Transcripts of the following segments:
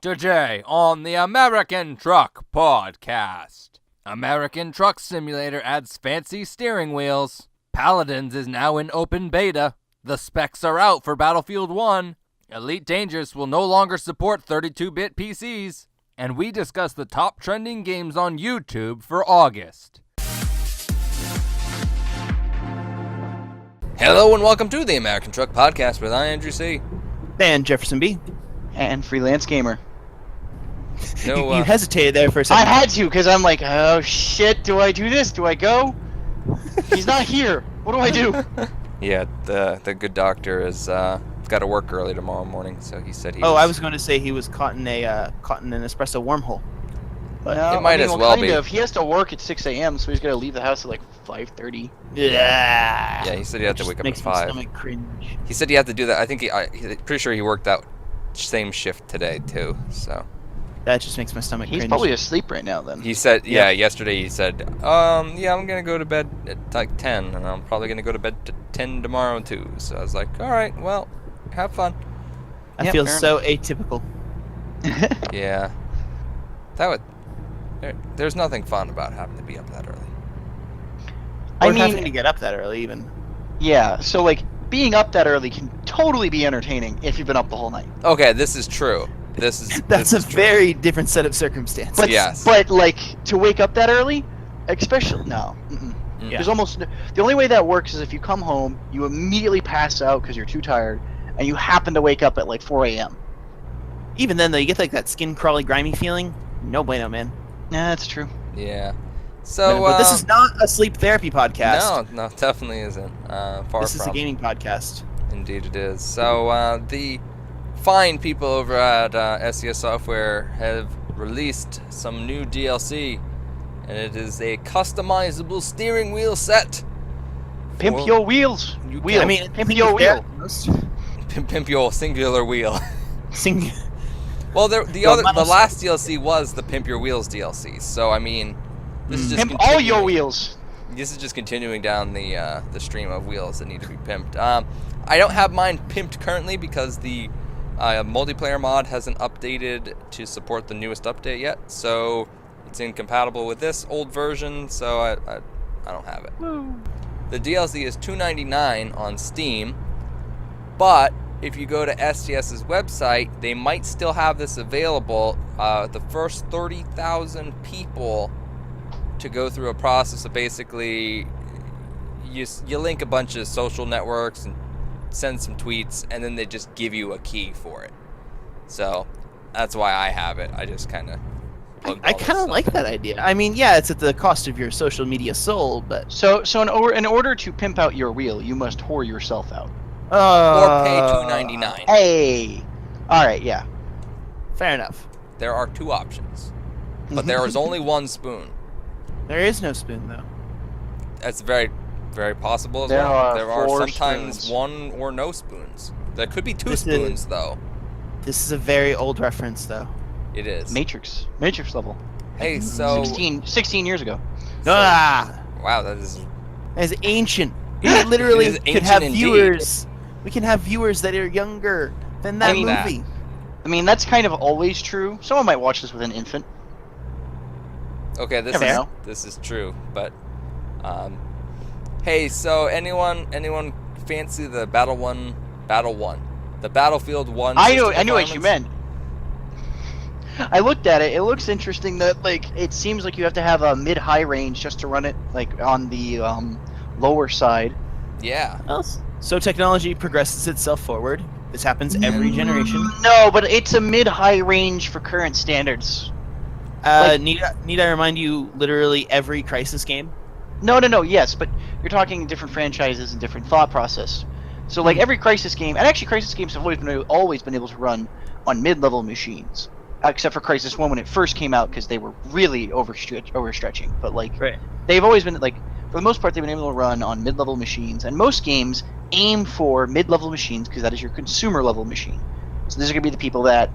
Today on the American Truck Podcast. American Truck Simulator adds fancy steering wheels. Paladins is now in open beta. The specs are out for Battlefield 1. Elite Dangerous will no longer support 32-bit PCs. And we discuss the top trending games on YouTube for August. Hello and welcome to the American Truck Podcast with I, Andrew C. And Jefferson B. And Freelance Gamer. No, you hesitated there for a second. I had to, because I'm like, oh shit, do I do this? Do I go? He's not here. What do I do? Yeah, the good doctor is got to work early tomorrow morning, so he said he I was going to say he was caught in an espresso wormhole. But it might as well be. He has to work at 6 a.m., so he's got to leave the house at like 5:30. Yeah. Yeah, he said he had to wake up at makes 5. my stomach cringe. He said he had to do that. I think he's pretty sure he worked that same shift today too. So That just makes my stomach He's cringe. probably asleep right now then. he said, yesterday he said, yeah, I'm gonna go to bed at like 10, and I'm probably gonna go to bed at 10 tomorrow too. So I was like, all right, well, have fun. I feel so atypical. Yeah, there's nothing fun about having to be up that early. Or having to get up that early even. Yeah, so like, being up that early can totally be entertaining if you've been up the whole night. Okay, this is true. That's a very different set of circumstances. But, yes. But like, to wake up that early, especially, no. Yeah. There's almost, the only way that works is if you come home, you immediately pass out because you're too tired, and you happen to wake up at like 4 a.m. Even then, though, you get like that skin crawly, grimy feeling. No bueno, man. Yeah, that's true. Yeah. So, but this is not a sleep therapy podcast. No, definitely isn't. This is a gaming podcast. Indeed it is. So, the fine people over at SES Software have released some new DLC, and it is a customizable steering wheel set. Pimp your wheels. I mean, Pimp your wheel. Pimp your singular wheel. Sing. Well, the last DLC was the Pimp Your Wheels DLC. So, I mean, this is just Pimp all your wheels. This is just continuing down the stream of wheels that need to be pimped. I don't have mine pimped currently because the multiplayer mod hasn't updated to support the newest update yet, so it's incompatible with this old version, so I don't have it. Woo. The DLC is $2.99 on Steam, but if you go to STS's website, they might still have this available. The first 30,000 people to go through a process of basically you link a bunch of social networks and send some tweets, and then they just give you a key for it. So that's why I have it. I just kind of I kind of like that idea. I mean, yeah, it's at the cost of your social media soul, but So in order to pimp out your wheel, you must whore yourself out. or pay $2.99. Hey. All right, yeah. Fair enough. There are two options, but there is only one spoon. There is no spoon, though. That's very, very possible as There well. are There are 4 sometimes spoons. one or no spoons. There could be 2 This spoons, though. This is a very old reference, though. It is. Matrix level. Hey, so 16 years ago. wow, that is As ancient. We literally It is could ancient have indeed. viewers. We can have viewers that are younger than that movie. I mean, that's kind of always true. Someone might watch this with an infant. okay. Never know. This is true, but hey, so anyone fancy the the Battlefield 1? I system knew what you requirements? meant. I looked at it. It looks interesting that like it seems like you have to have a mid-high range just to run it like on the lower side. Yeah. So technology progresses itself forward. This happens every generation. No, but it's a mid-high range for current standards. Need I remind you, literally every Crisis game? No, yes, but you're talking different franchises and different thought process. So like every Crisis game, and actually Crisis games have always been able to run on mid-level machines, except for Crisis 1 when it first came out because they were really overstretching. But like they've always been like, for the most part, they've been able to run on mid-level machines, and most games aim for mid-level machines because that is your consumer-level machine. So these are going to be the people that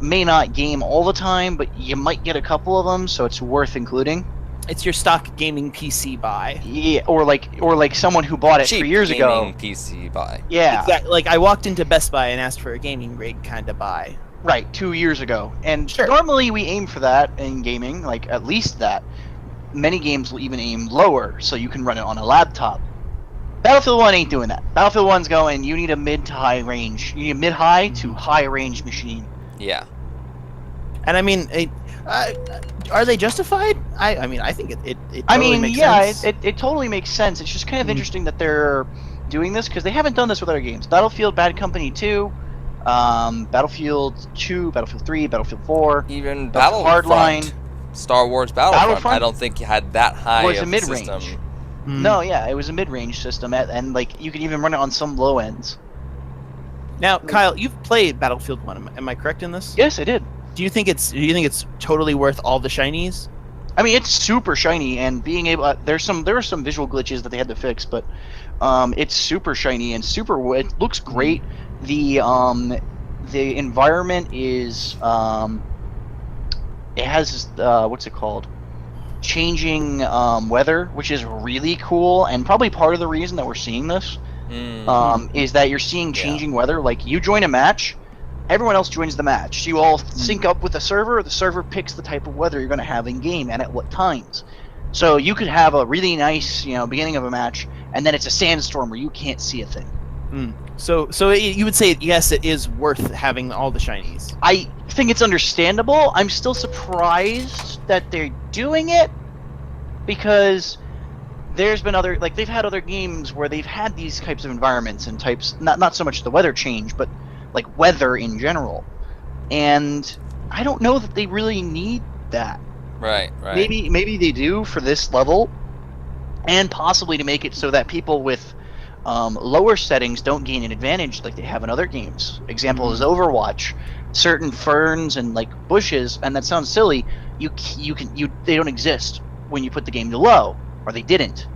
may not game all the time, but you might get a couple of them, so it's worth including. It's your stock gaming PC buy. Yeah, or like someone who bought it Cheap 3 years ago. gaming PC buy. Yeah. Exactly. Like I walked into Best Buy and asked for a gaming rig kind of buy. Right, 2 years ago. And Sure. normally we aim for that in gaming, like at least that. Many games will even aim lower, so you can run it on a laptop. Battlefield 1 ain't doing that. Battlefield 1's going, you need a mid to high range. You need a mid-high to high range machine. Yeah. And I mean, are they justified? I mean, I think it I totally mean, makes yeah, sense. it totally makes sense. It's just kind of Mhm. interesting that they're doing this because they haven't done this with other games. Battlefield Bad Company 2, Battlefield 2, Battlefield 3, Battlefield 4, Even Battlefield Battlefront, Hardline Star Wars Battlefront, I Battlefront don't think you had that high was a of a mid-range. system. No, yeah, it was a mid-range system, and like you could even run it on some low ends. Now, Kyle, you've played Battlefield 1. Am I correct in this? Yes, I did. Do you think it's totally worth all the shinies? I mean, it's super shiny, and being able there were some visual glitches that they had to fix, but it's super shiny and super. It looks great. The environment is it has what's it called? Changing weather, which is really cool, and probably part of the reason that we're seeing this is that you're seeing changing weather. Like you join a match, everyone else joins the match. You all sync up with the server. The server picks the type of weather you're going to have in game and at what times. So you could have a really nice, beginning of a match, and then it's a sandstorm where you can't see a thing. So you would say yes, it is worth having all the shinies. I think it's understandable. I'm still surprised that they're doing it because there's been they've had other games where they've had these types of environments and types, not so much the weather change, but like weather in general. And I don't know that they really need that. Right. Maybe they do for this level, and possibly to make it so that people with lower settings don't gain an advantage like they have in other games. Example is Overwatch. Certain ferns and like bushes, and that sounds silly. They don't exist when you put the game to low, or they didn't.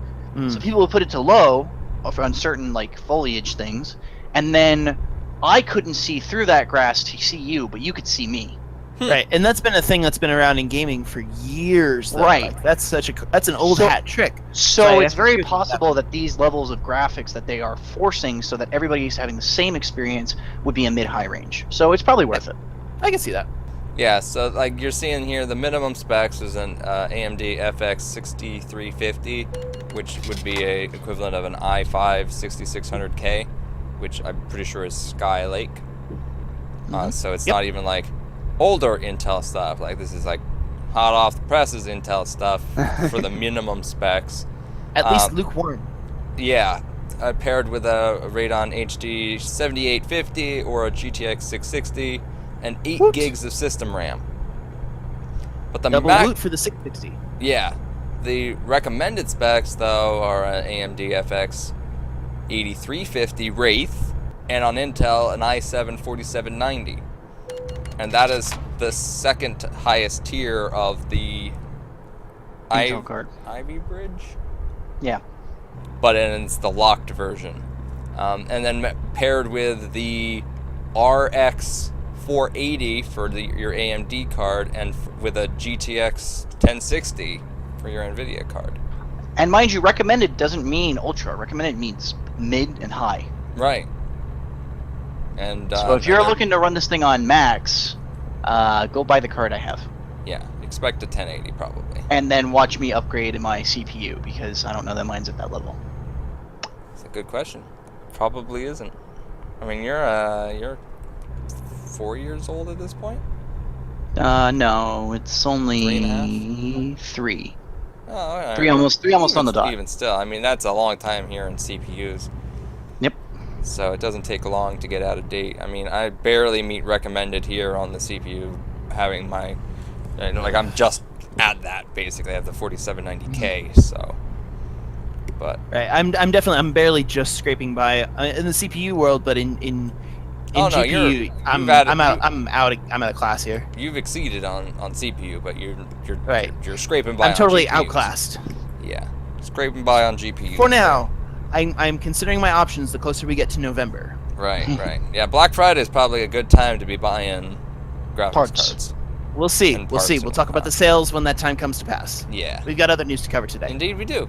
So people will put it to low on certain like foliage things, and then I couldn't see through that grass to see you, but you could see me. Right, and that's been a thing that's been around in gaming for years. Though. Right, like, that's an old hat trick. So it's I very agree with possible that these levels of graphics that they are forcing, so that everybody's having the same experience, would be a mid-high range. So it's probably worth it. I can see that. Yeah, so like you're seeing here, the minimum specs is an AMD FX 6350, which would be a equivalent of an i5 6600K, which I'm pretty sure is Skylake. So it's not even like older Intel stuff. Like this is like hot off the presses Intel stuff for the minimum specs. At least lukewarm. Yeah, paired with a Radeon HD 7850 or a GTX 660 and 8 gigs of system RAM. But the double loot for the 660. Yeah, the recommended specs though are an AMD FX 8350 Wraith, and on Intel an i7 4790. And that is the second highest tier of the Intel card. Ivy Bridge? Yeah. But it's the locked version. And then paired with the RX 480 for your AMD card, and with a GTX 1060 for your NVIDIA card. And mind you, recommended doesn't mean ultra. Recommended means mid and high. Right. And so if you're looking to run this thing on max, go buy the card I have. Yeah, expect a 1080 probably. And then watch me upgrade my CPU, because I don't know that mine's at that level. It's a good question. Probably isn't. I mean, you're 4 years old at this point? No, it's only 3.5? 3. Oh, all right. Three almost on the dot. Even still, I mean, that's a long time here in CPUs. Yep. So it doesn't take long to get out of date. I mean, I barely meet recommended here on the CPU, having my, like I'm just at that basically. I have the 4790K, so. But right, I'm barely just scraping by in the CPU world, but in oh, no, GPU, I'm out of class here. You've exceeded on CPU, but you're right. You're scraping by. I'm totally GPUs. outclassed. Yeah, scraping by on GPU. For now, I'm considering my options the closer we get to November. Right, right. Yeah, Black Friday is probably a good time to be buying graphics cards. We'll see. We'll talk about the sales when that time comes to pass. Yeah. We've got other news to cover today. Indeed, we do.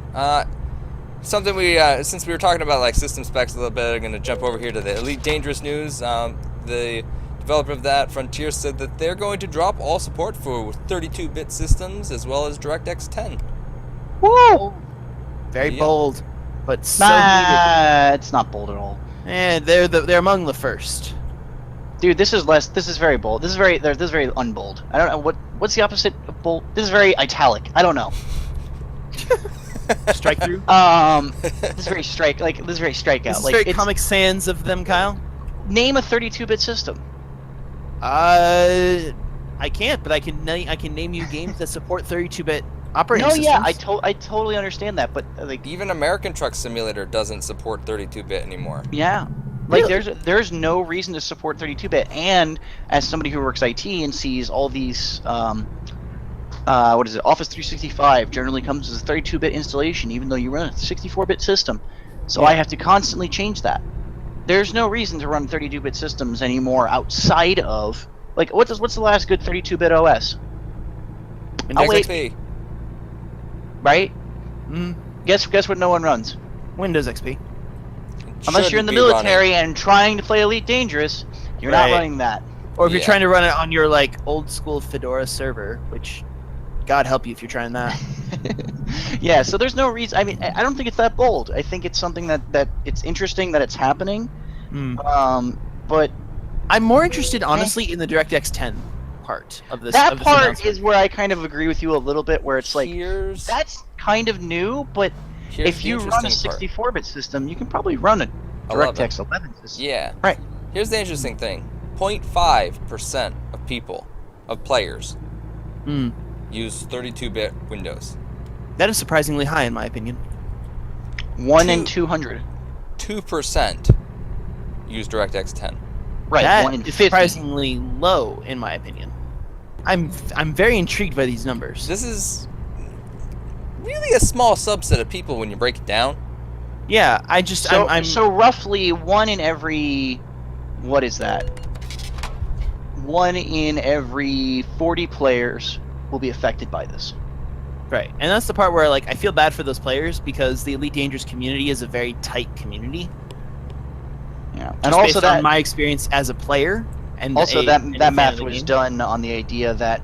Something we, since we were talking about like system specs a little bit, I'm going to jump over here to the Elite Dangerous news. The Developer of that, Frontier, said that they're going to drop all support for 32-bit systems as well as DirectX 10. Woo! Very Yeah. bold, but so needed. It's not bold at all. And they're among the first. Dude, this is less. This is very bold. This is very unbold. I don't know what's the opposite of bold. This is very italic. I don't know. Strike through. This is very strikeout. This is Like very it's, Comic Sans of them, Kyle. name a 32-bit system. I can't, but I can name you games that support 32-bit operating systems. Yeah, I totally understand that, but like Even American Truck Simulator doesn't support 32-bit anymore. yeah. Like Really? there's no reason to support 32-bit, and as somebody who works IT and sees all these what is it? Office 365 generally comes as a 32-bit installation, even though you run a 64-bit system. So Yeah. I have to constantly change that. There's no reason to run 32-bit systems anymore outside of like what's the last good 32-bit OS? Windows wait. XP. Right? Mm, Guess what no one runs? Windows XP. Unless you're in the military and trying to play Elite Dangerous, you're not Right. running that. Or if you're Yeah. trying to run it on your like old school Fedora server, which God help you if you're trying that. Yeah, so there's no reason. I mean, I don't think it's that bold. I think it's something that it's interesting that it's happening. Mm. But I'm more interested, honestly, in the DirectX 10 part of this. that of this part announcement. is where I kind of agree with you a little bit, where it's like Here's that's kind of new, but if the you run a interesting part. 64-bit system, you can probably run a 11. DirectX 11 system. Yeah. Right. Here's the interesting thing. 0.5% of people, of players, Mm. use 32-bit Windows. That is surprisingly high, in my opinion. 1 in 200. 2% use DirectX 10. Right. That 1 in is 50. surprisingly low, in my opinion. I'm very intrigued by these numbers. This is really a small subset of people when you break it down. Yeah, I just So, I'm so roughly 1 in every, what is that? 1 in every 40 players will be affected by this. right, and that's the part where like I feel bad for those players because the Elite Dangerous community is a very tight community. Yeah, Just and also based that on my experience as a player, and also a that fan math of the was game. done on the idea that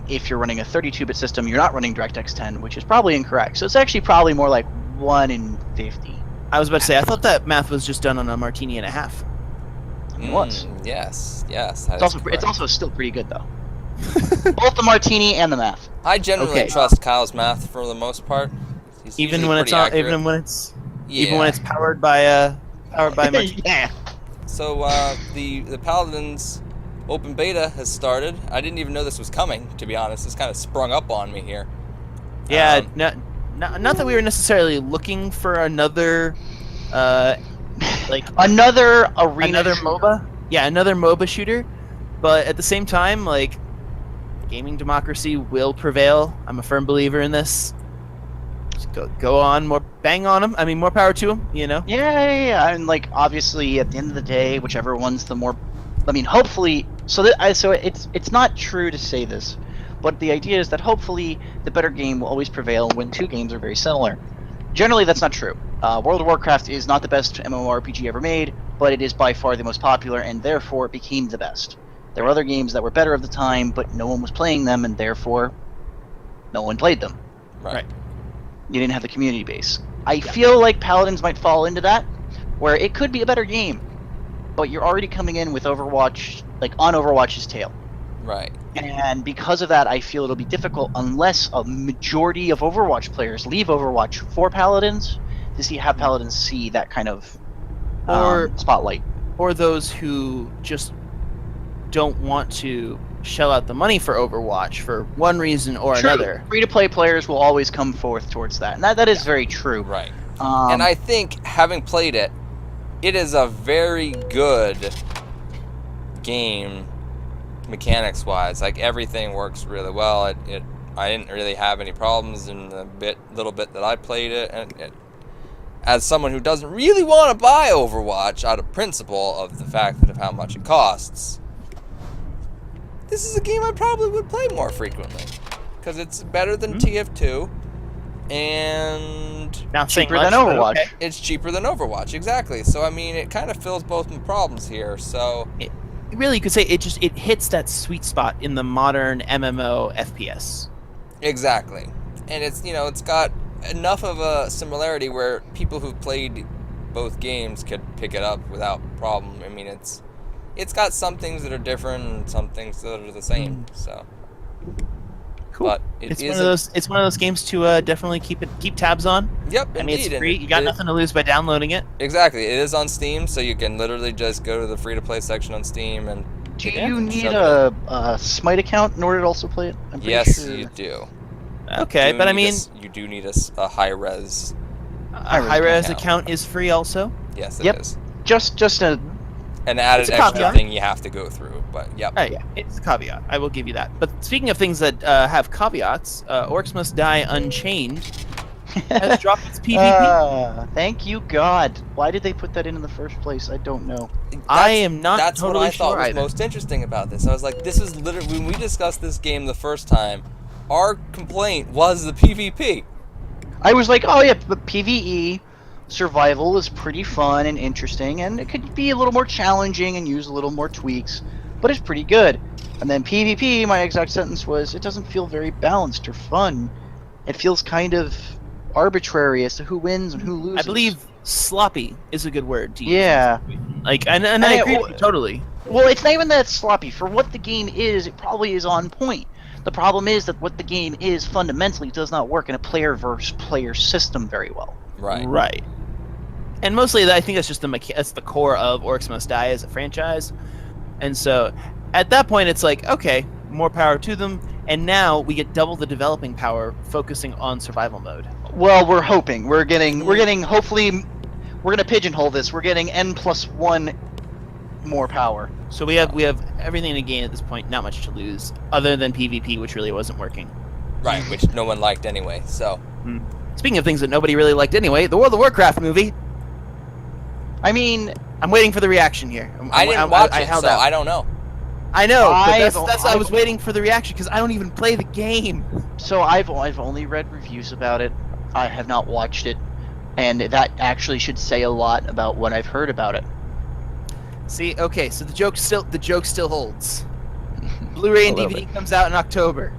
if you're running a 32-bit system, you're not running DirectX 10, which is probably incorrect. So it's actually probably more like 1 in 50. I was about to say I thought that math was just done on a martini and a half. It was. Yes. That It's is also correct. still pretty good though. Both the martini and the math. I generally Okay. trust Kyle's math for the most part. He's Even usually when it's pretty on, accurate. even when it's powered by martini. Yeah. So the Paladins open beta has started. I didn't even know this was coming, to be honest. It's kind of sprung up on me here. Yeah, not that we were necessarily looking for another, like Another arena. another shooter. MOBA. Yeah, another MOBA shooter. But at the same time, like, gaming democracy will prevail. I'm a firm believer in this. Just go on, bang on them. I mean, more power to them. You know. Yeah, and like obviously at the end of the day, whichever one's the more, I mean, hopefully. So it's not true to say this, but the idea is that hopefully the better game will always prevail when two games are very similar. Generally, that's not true. World of Warcraft is not the best MMORPG ever made, but it is by far the most popular, and therefore it became the best. There were other games that were better of the time, but no one was playing them, and therefore no one played them. Right. You didn't have the community base. I feel like Paladins might fall into that, where it could be a better game, but you're already coming in with Overwatch, like on Overwatch's tail. Right. And because of that, I feel it'll be difficult unless a majority of Overwatch players leave Overwatch for Paladins to have Paladins see that kind of Or spotlight. or those who just don't want to shell out the money for Overwatch for one reason or another. Free-to-play players will always come forth towards that, and that is very true. Right. Um, And I think, having played it, it is a very good game, mechanics-wise. Like, everything works really well. I didn't really have any problems in the little bit that I played it. And as someone who doesn't really want to buy Overwatch out of principle of the fact of how much it costs, this is a game I probably would play more frequently because it's better than TF2, and Not saying cheaper much, than but Overwatch. okay. it's cheaper than Overwatch. Exactly. So I mean, it kind of fills both my problems here. So really you could say it hits that sweet spot in the modern MMO FPS. Exactly. And it's got enough of a similarity where people who've played both games could pick it up without problem. I mean, it's got some things that are different and some things that are the same. So, cool. But it's one of those games to definitely keep tabs on. Yep, I mean, indeed. it's free. You got nothing to lose by downloading it. Exactly. It is on Steam, so you can literally just go to the free-to-play section on Steam and. Do you need a Smite account in order to also play it? I'm pretty Yes, sure. you do. Okay, but I mean, you do need a high-res. A high-res account is free also. Yes, it is. Just an added extra caveat. thing you have to go through, but yep. Yeah, it's a caveat. I will give you that. But speaking of things that have caveats, Orcs Must Die Unchained has dropped its PvP. Thank you, God. Why did they put that in the first place? I don't know. I am not That's totally what I thought sure was either. most interesting about this. I was like, this is literally when we discussed this game the first time. Our complaint was the PvP. I was like, oh yeah, but PvE survival is pretty fun and interesting, and it could be a little more challenging and use a little more tweaks, but it's pretty good. And then PvP, my exact sentence was, it doesn't feel very balanced or fun. It feels kind of arbitrary as to who wins and who loses. I believe sloppy is a good word to use. Yeah. Like, and I agree with you totally. Well, it's not even that sloppy. For what the game is, it probably is on point. The problem is that what the game is fundamentally does not work in a player versus player system very well. Right. And mostly, I think that's just that's the core of Orcs Must Die as a franchise. And so, at that point, it's like, okay, more power to them. And now we get double the developing power, focusing on survival mode. Well, we're hoping we're getting. Hopefully, we're gonna pigeonhole this. We're getting N+1 more power. So we have everything to gain at this point. Not much to lose, other than PvP, which really wasn't working. Right, which no one liked anyway. So. Speaking of things that nobody really liked anyway, the World of Warcraft movie. I mean, I'm waiting for the reaction here. I didn't watch it, so I don't know. I know, but I was waiting for the reaction because I don't even play the game. So I've only read reviews about it. I have not watched it, and that actually should say a lot about what I've heard about it. See, okay, so the joke still holds. Blu-ray and DVD comes out in October.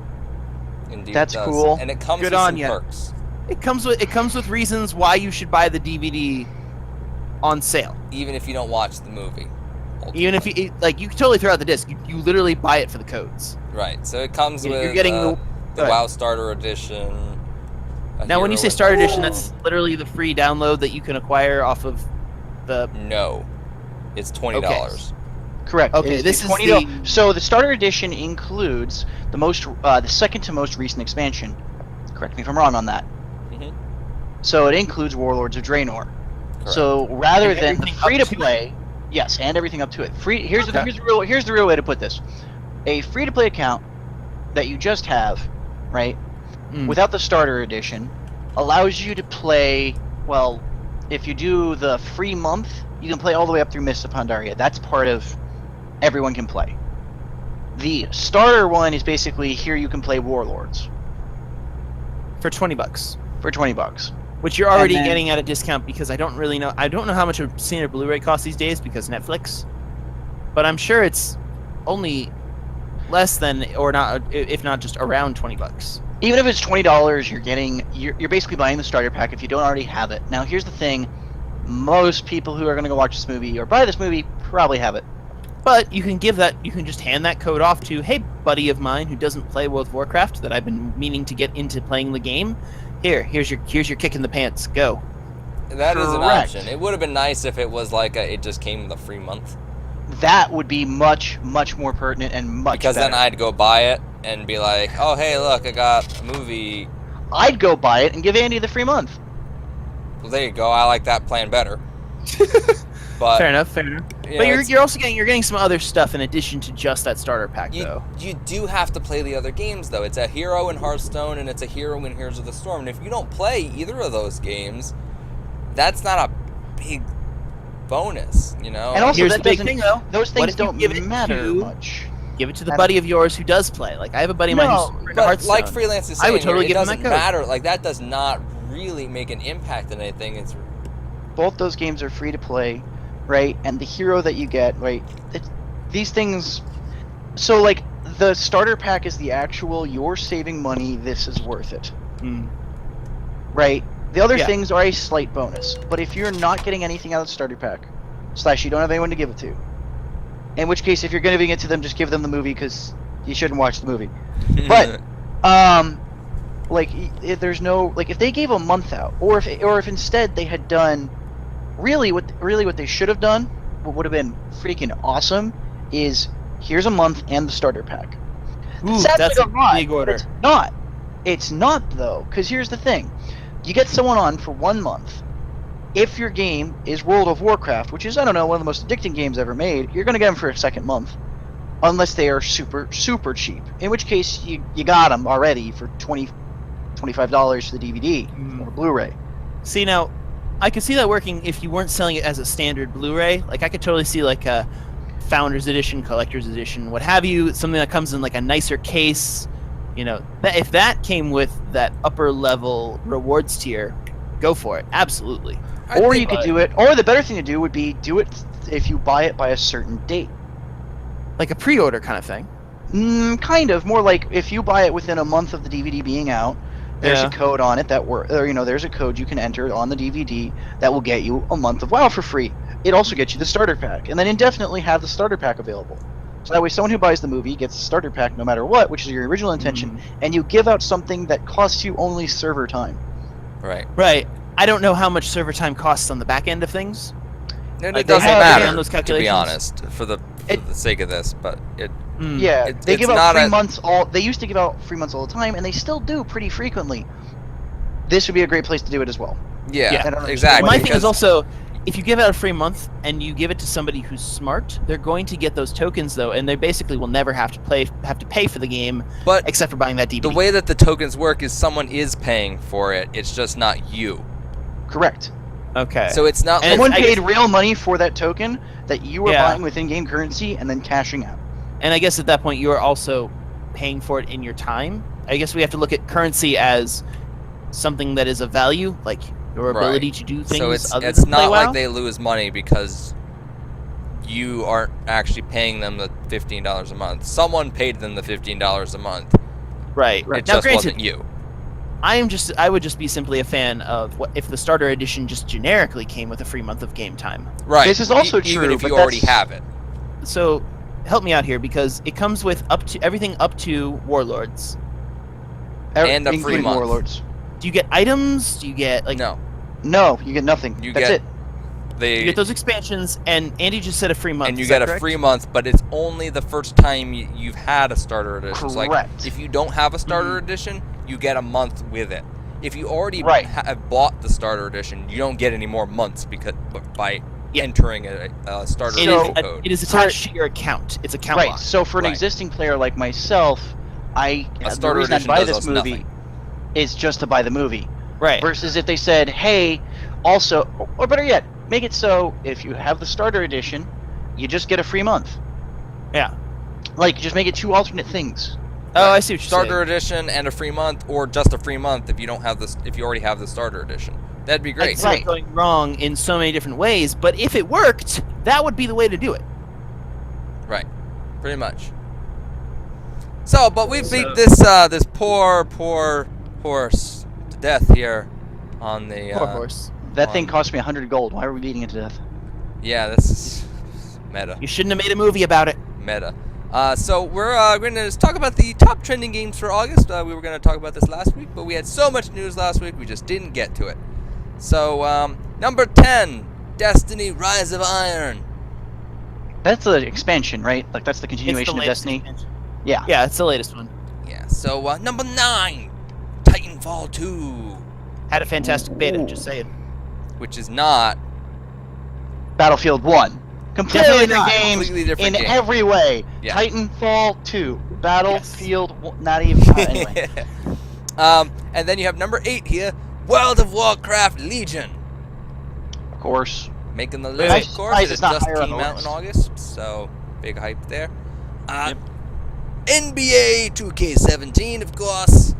Indeed, that's it does. cool. And it comes Good with on some ya. perks. It comes with reasons why you should buy the DVD on sale. Even if you don't watch the movie. Ultimately. Even if you you can totally throw out the disc. You literally buy it for the codes. Right. So it comes with you're getting the WoW Starter Edition. Now, when you say Starter Edition, that's literally the free download that you can acquire off of the. No, it's $20. Okay. Correct. Okay, this is $20. So the Starter Edition includes the second to most recent expansion. Correct me if I'm wrong on that. Mm-hmm. So it includes Warlords of Draenor. Correct. So rather And than the everything free to up to play, yes, and everything up to it. Here's Okay. the real way to put this: a free to play account that you just have, right, without the Starter Edition, allows you to play. Well, if you do the free month, you can play all the way up through Mists of Pandaria. That's part of everyone can play. The starter one is basically here you can play Warlords For $20. for $20. Which you're already And then- getting at a discount because I don't know how much a standard Blu-ray costs these days because Netflix. But I'm sure it's only less than, or not, if not just around $20. Even if it's $20, you're basically buying the starter pack if you don't already have it. Now here's the thing: most people who are going to go watch this movie or buy this movie probably have it. But you can just hand that code off to, hey, buddy of mine who doesn't play World of Warcraft that I've been meaning to get into playing the game. Here's your kick in the pants. Go. That is an Correct. option. It would have been nice if it was like it just came with a free month. That would be much more pertinent and much Because better. then I'd go buy it and be like, oh, hey, look, I got a movie. I'd go buy it and give Andy the free month. Well, there you go. I like that plan better. But Fair enough. But know, you're also getting some other stuff in addition to just that starter pack, though. You do have to play the other games, though. It's a hero in Hearthstone, and it's a hero in Heroes of the Storm. And if you don't play either of those games, that's not a big bonus, you know? And also, Here's that the big doesn't- thing, though. Those What things if you don't give it matter to- much. Give it to the buddy of yours who does play. Like, I have a buddy of mine who's into but Hearthstone. like Freelance is saying, I would totally it give him doesn't that code. matter. Like, that does not really make an impact on anything. It's Both those games are free to play, right? And the hero that you get, right? these things. So like the starter pack is the actual you're saving money. This is worth it, right? The other Yeah. things are a slight bonus. But if you're not getting anything out of the starter pack, / you don't have anyone to give it to, in which case if you're giving it to them, just give them the movie because you shouldn't watch the movie. But like if there's no like if they gave a month out, or if instead they had done really what they should have done, what would have been freaking awesome is here's a month and the starter pack. Ooh, Sounds that's like a lot, big but order. It's not. It's not though, because here's the thing: you get someone on for 1 month. If your game is World of Warcraft, which is I don't know one of the most addicting games ever made, you're gonna get them for a second month, unless they are super cheap. In which case you got them already for $25 for the DVD or Blu-ray. See, now, I could see that working if you weren't selling it as a standard Blu-ray. Like, I could totally see, like, a Founders Edition, Collector's Edition, what have you, something that comes in, like, a nicer case. You know, if that came with that upper-level rewards tier, go for it. Absolutely. Or you could do it, or the better thing to do would be do it if you buy it by a certain date. Like a pre-order kind of thing. Kind of. More like if you buy it within a month of the DVD being out, there's Yeah. a code on it there's a code you can enter on the DVD that will get you a month of WoW for free. It also gets you the starter pack, and then indefinitely have the starter pack available. So that way someone who buys the movie gets the starter pack no matter what, which is your original intention, and you give out something that costs you only server time. Right. Right. I don't know how much server time costs on the back end of things. And Like, it they doesn't have matter, done those to be calculations? honest, for the sake of this, but it. Yeah, they it's give out not free a- months all. They used to give out free months all the time, and they still do pretty frequently. This would be a great place to do it as well. Yeah, I don't understand exactly. why My they- thing is also, if you give out a free month and you give it to somebody who's smart, they're going to get those tokens though, and they basically will never have to pay for the game, But except for buying that DVD. the way that the tokens work is someone is paying for it. It's just not you. Correct. Okay. So it's not And like Someone I paid guess- real money for that token that you were Yeah. buying with in-game currency and then cashing out. And I guess at that point you are also paying for it in your time. I guess we have to look at currency as something that is of value, like your Right. ability to do things. so it's other it's than play not WoW. like they lose money because you aren't actually paying them the $15 a month. Someone paid them the $15 a month. Right. It Now, just granted, wasn't you. I would just be simply a fan of what if the starter edition just generically came with a free month of game time. Right. This is also even true, if you but already that's- have it. So help me out here because it comes with everything up to Warlords. And a free including month. Warlords. Do you get items? Do you get like No. No, you get nothing. You That's get it. you get those expansions? And Andy just said a free month. And you is get that a correct? free month, but it's only the first time you've had a starter edition. So, like, Correct. if you don't have a starter edition, you get a month with it. If you already Right. have bought the starter edition, you don't get any more months by Yeah. entering a starter It edition is, code. it is attached to your account. It's account Right. locked. So for an Right. existing player like myself, A the starter reason I edition buy does this us movie nothing. is just to buy the movie. Right. Versus if they said, hey, also, or better yet, make it so if you have the starter edition, you just get a free month. Yeah. Like, just make it two alternate things. Oh, I see what you're Starter saying. edition and a free month, or just a free month if you don't have this. If you already have the starter edition, that'd be I great. can see it going wrong in so many different ways, but if it worked, that would be the way to do it. Right, pretty much. So, but we beat So- this poor horse to death here on the. Poor horse. That thing on- cost me 100 gold. Why are we beating it to death? Yeah, this is meta. You shouldn't have made a movie about it. Meta. So we're going to talk about the top trending games for August. We were going to talk about this last week, but we had so much news last week we just didn't get to it. So number 10, Destiny: Rise of Iron. That's the expansion, right? Like, that's the It's the continuation of latest Destiny. expansion. Yeah. Yeah, it's the latest one. Yeah. So number 9, Titanfall 2, Had a fantastic beta, Ooh. just saying. which is not Battlefield 1. Completely Definitely different not. games Completely different in game. every way. Yeah. Titanfall 2. Battlefield 1. Not even. Anyway. And then you have number 8 here, World of Warcraft Legion. Of course. Making the Wait, list, wait. of course. Nice, It it's not just higher on came the out in list. August, so big hype there. Yep. NBA 2K17, of course.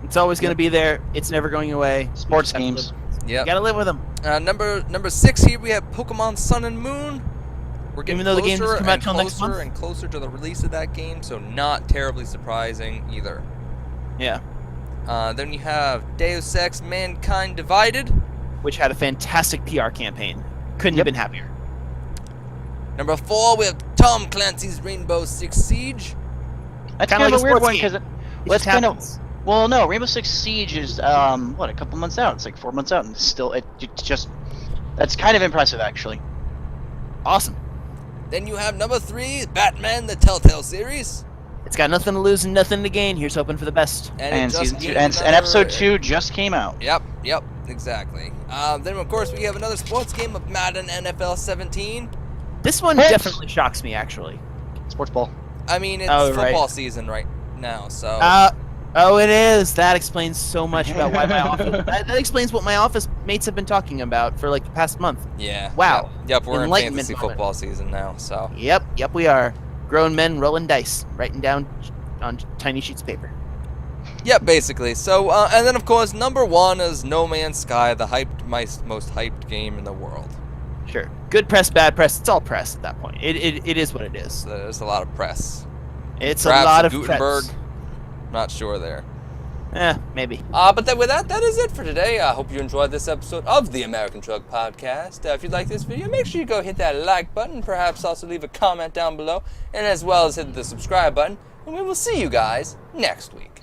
It's always going to be there. It's never going away. Sports You just have to games. live- You Yep. gotta live with them. Number 6 here we have Pokemon Sun and Moon. We're getting Even though the game doesn't come out till next closer month? and closer to the release of that game, so not terribly surprising either. Yeah. Then you have Deus Ex: Mankind Divided. Which had a fantastic PR campaign. Couldn't have been happier. Number 4, we have Tom Clancy's Rainbow Six Siege. That's Kinda kind of like a a weird sports one game. because It that's just kind of happens. well, no. Rainbow Six Siege is what, a couple months out. It's like 4 months out, and still it's just that's kind of impressive actually. Awesome. Then you have number 3, Batman: The Telltale Series. It's got nothing to lose and nothing to gain. Here's hoping for the best. it And just season 2 gained and another- episode 2 just came out. Yep, exactly. Then of course we have another sports game of Madden NFL 17. This one Hits. definitely shocks me, actually. Sports ball. I mean, it's Oh, right. football season right now, so Oh, it is. That explains so much about why my office. That explains what my office mates have been talking about for like the past month. yeah. Wow. Yep, we're in Enlightenment fantasy moment. football season now, so. Yep, we are. Grown men rolling dice, writing down on tiny sheets of paper. Yep, basically. So, and then of course, number 1 is No Man's Sky, the most hyped game in the world. Sure. Good press, bad press. It's all press at that point. It is what it is. So there's a lot of press. It's Perhaps a lot of Gutenberg. press. Not sure there. Maybe. But then with that is it for today. I hope you enjoyed this episode of the American Drug Podcast. If you like this video, make sure you go hit that like button. Perhaps also leave a comment down below. And as well as hit the subscribe button. And we will see you guys next week.